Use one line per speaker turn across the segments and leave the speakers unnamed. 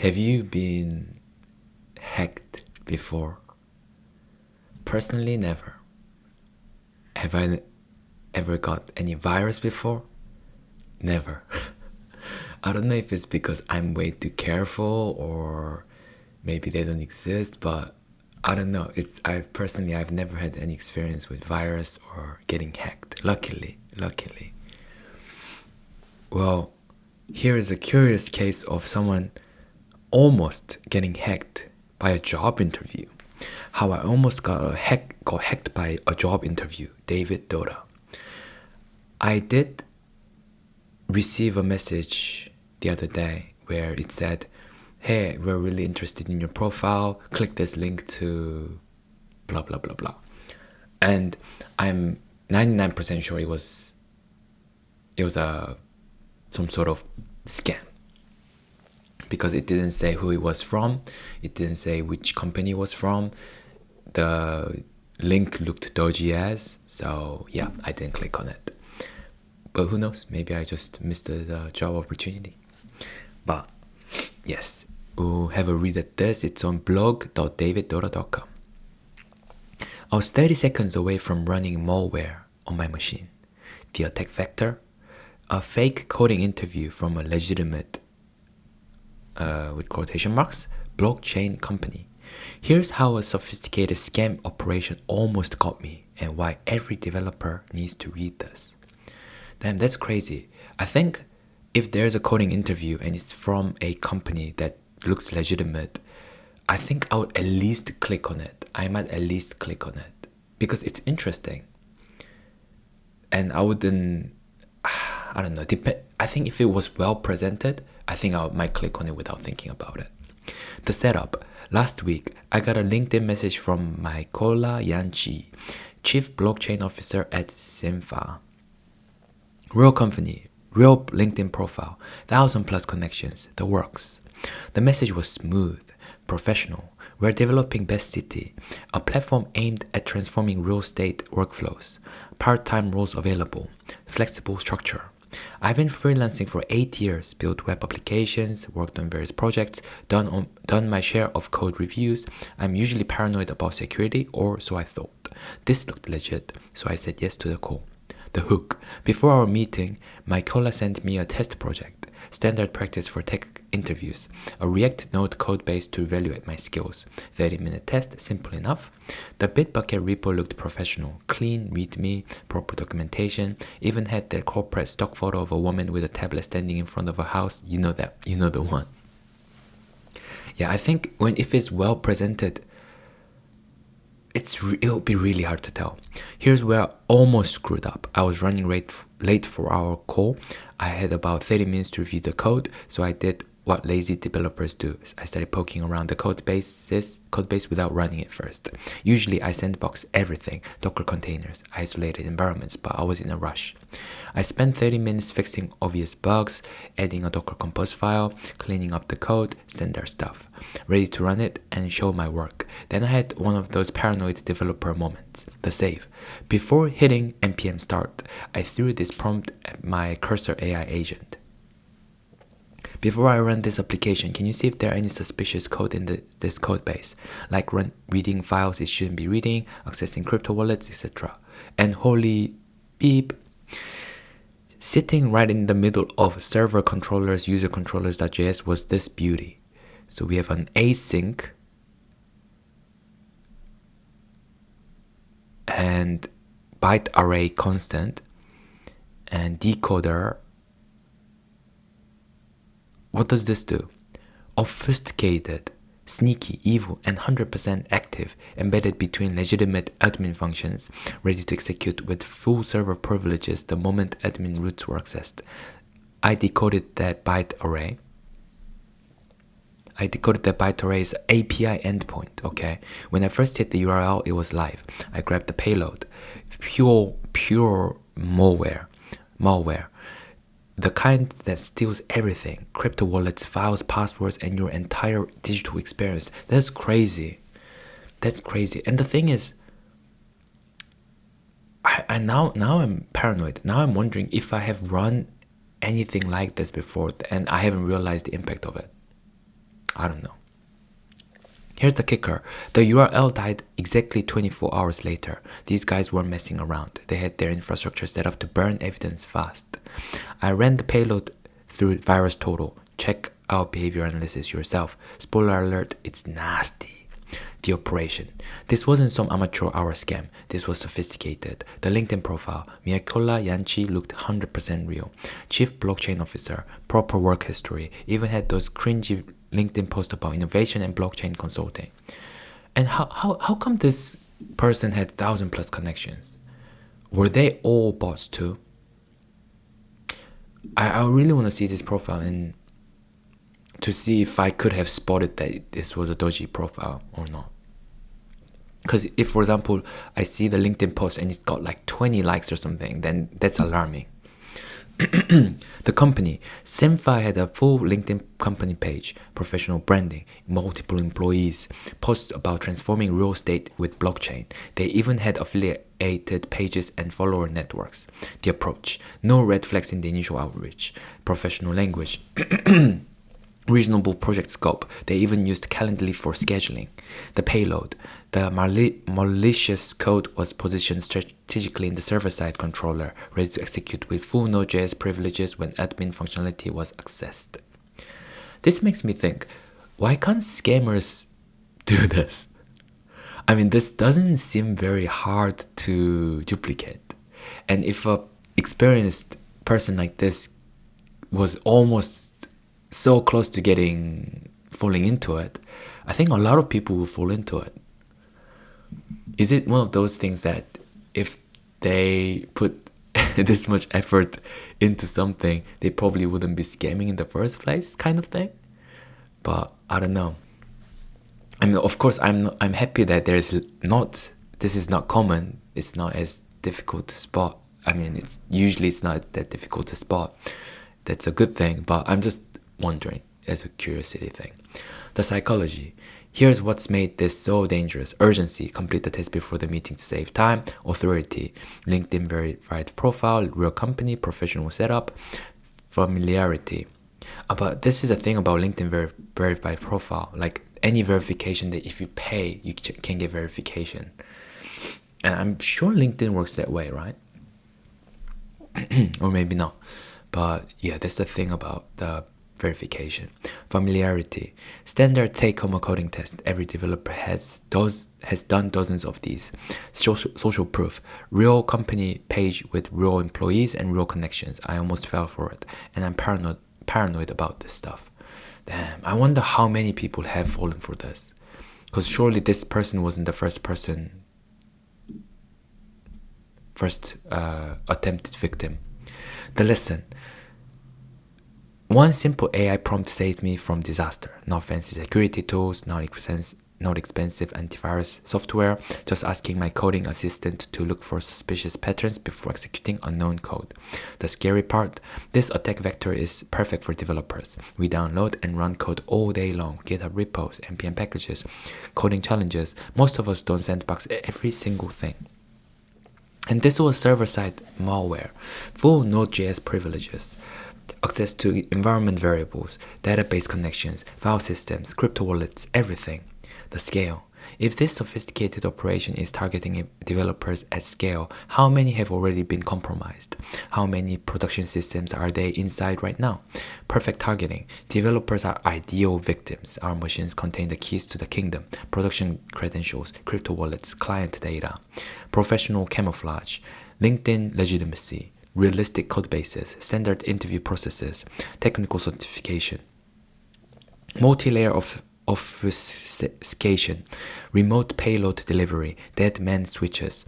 Have you been hacked before? Personally, never. Have I ever got any virus before? Never. I don't know if it's because I'm way too careful or maybe they don't exist, but I don't know. I've never had any experience with virus or getting hacked. Luckily. Well, here is a curious case of someone almost getting hacked by a job interview. How I almost got hacked by a job interview, David Dota. I did receive a message the other day where it said, hey, we're really interested in your profile. Click this link to blah, blah, blah, blah. And I'm 99% sure it was some sort of scam. Because it didn't say who it was from. It didn't say which company it was from. The link looked dodgy as. So yeah, I didn't click on it. But who knows? Maybe I just missed the job opportunity. But yes, we'll have a read at this. It's on blog.daviddota.com. I was 30 seconds away from running malware on my machine. The attack vector, a fake coding interview from a legitimate, with quotation marks, blockchain company. Here's how a sophisticated scam operation almost got me and why every developer needs to read this. Damn, that's crazy. I think if there's a coding interview and it's from a company that looks legitimate, I think I would at least click on it. I might at least click on it because it's interesting. And I wouldn't, I don't know, I think if it was well presented, I think I might click on it without thinking about it. The setup. Last week, I got a LinkedIn message from Mykola Yanchi, Chief Blockchain Officer at Simfa. Real company, real LinkedIn profile, 1,000+ connections, the works. The message was smooth, professional. We're developing Best City, a platform aimed at transforming real estate workflows. Part-time roles available, flexible structure. I've been freelancing for 8 years, built web applications, worked on various projects, done my share of code reviews. I'm usually paranoid about security, or so I thought. This looked legit, so I said yes to the call. The hook. Before our meeting, Mykola sent me a test project, standard practice for tech interviews, a React Node code base to evaluate my skills. 30-minute test, simple enough. The Bitbucket repo looked professional, clean, readme, proper documentation, even had the corporate stock photo of a woman with a tablet standing in front of a house. You know the one. Yeah, I think if it's well presented, it'll be really hard to tell. Here's where I almost screwed up. I was running late for our call. I had about 30 minutes to review the code, so I did what lazy developers do. I started poking around the code base without running it first. Usually I sandbox everything, Docker containers, isolated environments, but I was in a rush. I spent 30 minutes fixing obvious bugs, adding a Docker Compose file, cleaning up the code, standard stuff. Ready to run it and show my work. Then I had one of those paranoid developer moments, the save. Before hitting npm start, I threw this prompt at my Cursor AI agent. Before I run this application, can you see if there are any suspicious code in this code base? Like reading files it shouldn't be reading, accessing crypto wallets, etc. And holy beep. Sitting right in the middle of server controllers, user controllers.js was this beauty. So we have an async and byte array constant and decoder. What does this do? Obfuscated, sneaky, evil, and 100% active, embedded between legitimate admin functions, ready to execute with full server privileges the moment admin roots were accessed. I decoded that byte array. As API endpoint, okay? When I first hit the URL, it was live. I grabbed the payload. Pure malware. The kind that steals everything. Crypto wallets, files, passwords, and your entire digital experience. That's crazy. And the thing is, now I'm paranoid. Now I'm wondering if I have run anything like this before and I haven't realized the impact of it. I don't know. Here's the kicker. The URL died exactly 24 hours later. These guys weren't messing around. They had their infrastructure set up to burn evidence fast. I ran the payload through VirusTotal. Check out behavior analysis yourself. Spoiler alert, it's nasty. The operation. This wasn't some amateur hour scam. This was sophisticated. The LinkedIn profile, Miyakola Yanchi, looked 100% real. Chief blockchain officer, proper work history, even had those cringy LinkedIn post about innovation and blockchain consulting. And how come this person had 1,000+ connections? Were they all bots too? I really want to see this profile and to see if I could have spotted that this was a dodgy profile or not. Because if, for example, I see the LinkedIn post and it's got like 20 likes or something, then that's alarming. The company, Simfi, had a full LinkedIn company page, professional branding, multiple employees, posts about transforming real estate with blockchain. They even had affiliated pages and follower networks. The approach, no red flags in the initial outreach, professional language, reasonable project scope. They even used Calendly for scheduling. The payload. The malicious code was positioned strategically in the server-side controller, ready to execute with full Node.js privileges when admin functionality was accessed. This makes me think, why can't scammers do this? I mean, this doesn't seem very hard to duplicate. And if a experienced person like this was almost so close to falling into it, I think a lot of people will fall into it. Is it one of those things that if they put this much effort into something, they probably wouldn't be scamming in the first place, kind of thing? But I don't know. I mean, of course, I'm happy that this is not common. It's not as difficult to spot. I mean, it's not that difficult to spot. That's a good thing, but I'm just wondering as a curiosity thing. The psychology. Here's what's made this so dangerous. Urgency. Complete the test before the meeting to save time. Authority. LinkedIn verified profile. Real company. Professional setup. Familiarity. But this is the thing about LinkedIn verified profile. Like any verification, that if you pay, you can get verification. And I'm sure LinkedIn works that way, right? Or maybe not. But yeah, that's the thing about the verification. Familiarity. Standard take-home coding test. Every developer has done dozens of these. Social proof. Real company page with real employees and real connections. I almost fell for it. And I'm paranoid about this stuff. Damn, I wonder how many people have fallen for this. Because surely this person wasn't the first attempted victim. The lesson. One simple AI prompt saved me from disaster. Not fancy security tools, not expensive antivirus software, just asking my coding assistant to look for suspicious patterns before executing unknown code. The scary part, this attack vector is perfect for developers. We download and run code all day long, GitHub repos, npm packages, coding challenges. Most of us don't sandbox every single thing. And this was server-side malware, full Node.js privileges, access to environment variables, database connections, file systems, crypto wallets, everything. The scale. If this sophisticated operation is targeting developers at scale, how many have already been compromised? How many production systems are they inside right now? Perfect targeting. Developers are ideal victims. Our machines contain the keys to the kingdom. Production credentials, crypto wallets, client data. Professional camouflage. LinkedIn legitimacy. Realistic code bases, standard interview processes, technical certification, multi-layer of obfuscation, remote payload delivery, dead man switches,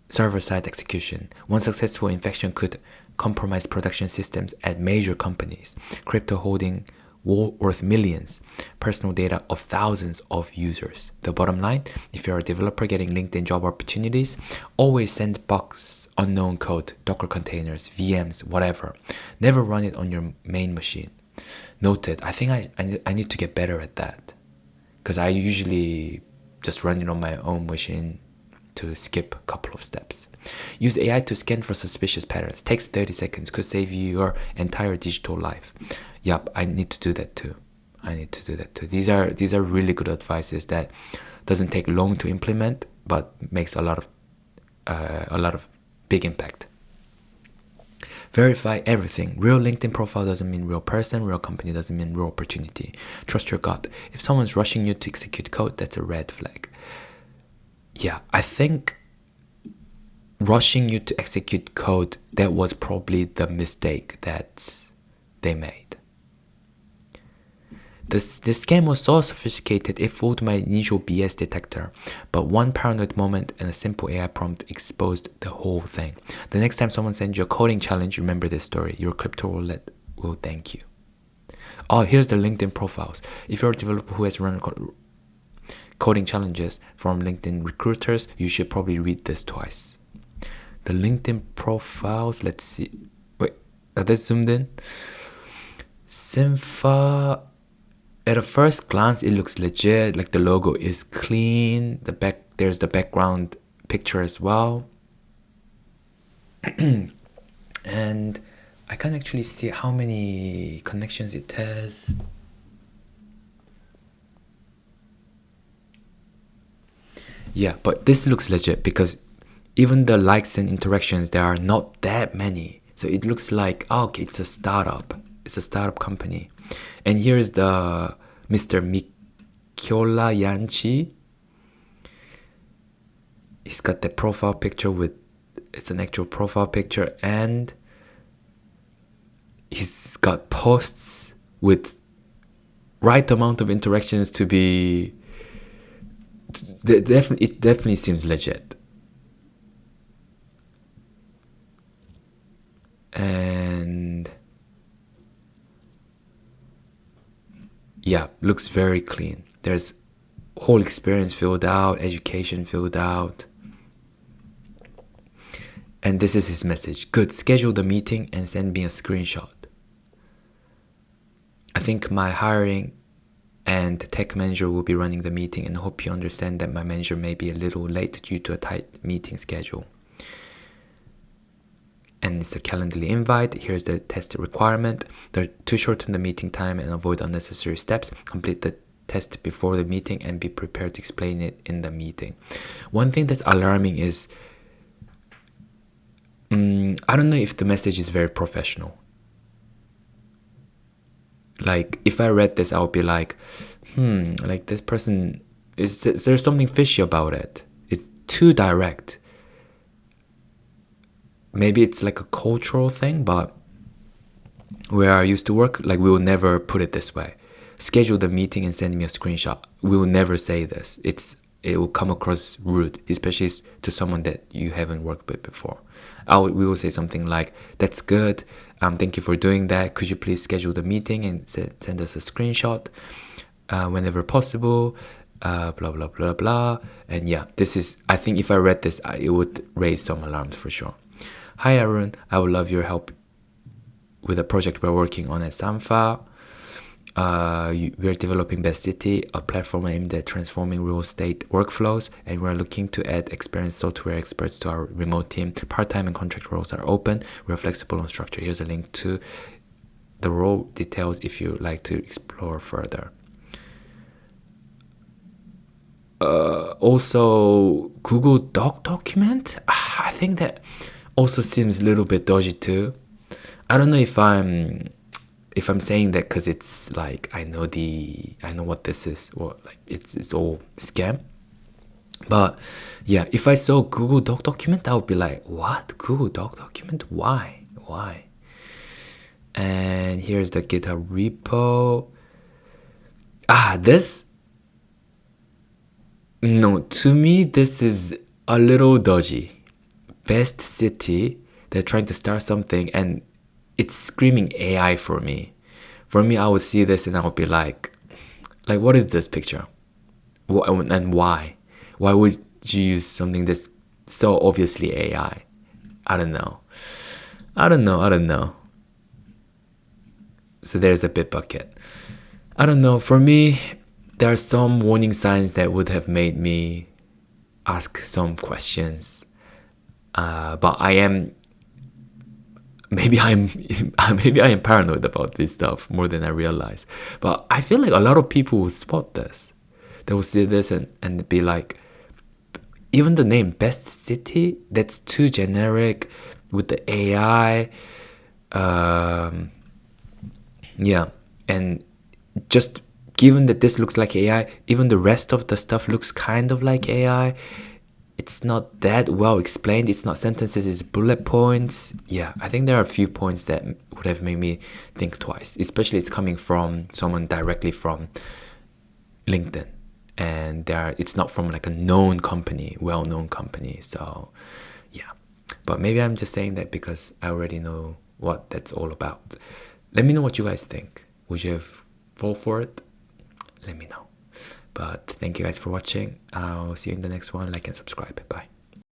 server-side execution. One successful infection could compromise production systems at major companies, crypto holding worth millions, personal data of thousands of users. The bottom line, if you're a developer getting LinkedIn job opportunities, always sandbox unknown code, Docker containers, VMs, whatever. Never run it on your main machine. Noted. I think I need to get better at that, because I usually just run it on my own machine to skip a couple of steps. Use AI to scan for suspicious patterns. Takes 30 seconds. Could save you your entire digital life. Yup, I need to do that too. I need to do that too. These are really good advices that doesn't take long to implement, but makes a lot of big impact. Verify everything. Real LinkedIn profile doesn't mean real person. Real company doesn't mean real opportunity. Trust your gut. If someone's rushing you to execute code, that's a red flag. Yeah, I think rushing you to execute code, that was probably the mistake that they made. This scam was so sophisticated it fooled my initial BS detector, but one paranoid moment and a simple AI prompt exposed the whole thing. The next time someone sends you a coding challenge, remember this story. Your crypto wallet will thank you. Oh, here's the LinkedIn profiles. If you're a developer who has run coding challenges from LinkedIn recruiters, you should probably read this twice. The LinkedIn profiles, let's see. Wait, are they zoomed in? Sympha. At a first glance, it looks legit. Like the logo is clean. There's the background picture as well. And I can't actually see how many connections it has. Yeah, but this looks legit because even the likes and interactions, there are not that many. So it looks like, oh, okay, it's a startup. It's a startup company. And here's the Mr. Mikiola Yanchi. He's got the profile picture it's an actual profile picture, and he's got posts with right amount of interactions to be it definitely seems legit. And yeah, looks very clean. There's whole experience filled out, education filled out. And this is his message. Good, schedule the meeting and send me a screenshot. I think my hiring and tech manager will be running the meeting, and hope you understand that my manager may be a little late due to a tight meeting schedule. And it's a Calendly invite. Here's the test requirement. To shorten the meeting time and avoid unnecessary steps, complete the test before the meeting and be prepared to explain it in the meeting. One thing that's alarming is I don't know if the message is very professional. Like, if I read this, I would be like, like this person, is there something fishy about it? It's too direct. Maybe it's like a cultural thing, but where I used to work, like, we will never put it this way. Schedule the meeting and send me a screenshot. We will never say this. It will come across rude, especially to someone that you haven't worked with before. We will say something like, that's good. Thank you for doing that. Could you please schedule the meeting and send us a screenshot whenever possible? Blah, blah, blah, blah. And yeah, I think if I read this, it would raise some alarms for sure. Hi, Arun. I would love your help with a project we're working on at Sanfa. We're developing Best City, a platform aimed at transforming real estate workflows, and we're looking to add experienced software experts to our remote team. Part-time and contract roles are open. We're flexible on structure. Here's a link to the role details if you'd like to explore further. Also, Google Doc document? I think that also seems a little bit dodgy too. I don't know if I'm saying that because it's like I know what this is, or like it's all scam. But yeah, if I saw Google Doc document, I would be like, what? Google Doc document? Why? And here's the GitHub repo. To me this is a little dodgy. Best City, they're trying to start something and it's screaming AI for me. For me, I would see this and I would be like, what is this picture? And why? Why would you use something that's so obviously AI? I don't know. So there's a Bitbucket. I don't know. For me, there are some warning signs that would have made me ask some questions. But I am maybe maybe I am paranoid about this stuff more than I realize. But I feel like a lot of people will spot this. They will see this and be like, even the name Best City, that's too generic with the AI. Yeah, and just given that this looks like AI, even the rest of the stuff looks kind of like AI. It's not that well explained. It's not sentences, it's bullet points. Yeah, I think there are a few points that would have made me think twice, especially it's coming from someone directly from LinkedIn, and it's not from like a known company, well-known company. So yeah, but maybe I'm just saying that because I already know what that's all about. Let me know what you guys think. Would you have fall for it? Let me know. But thank you guys for watching. I'll see you in the next one. Like and subscribe. Bye.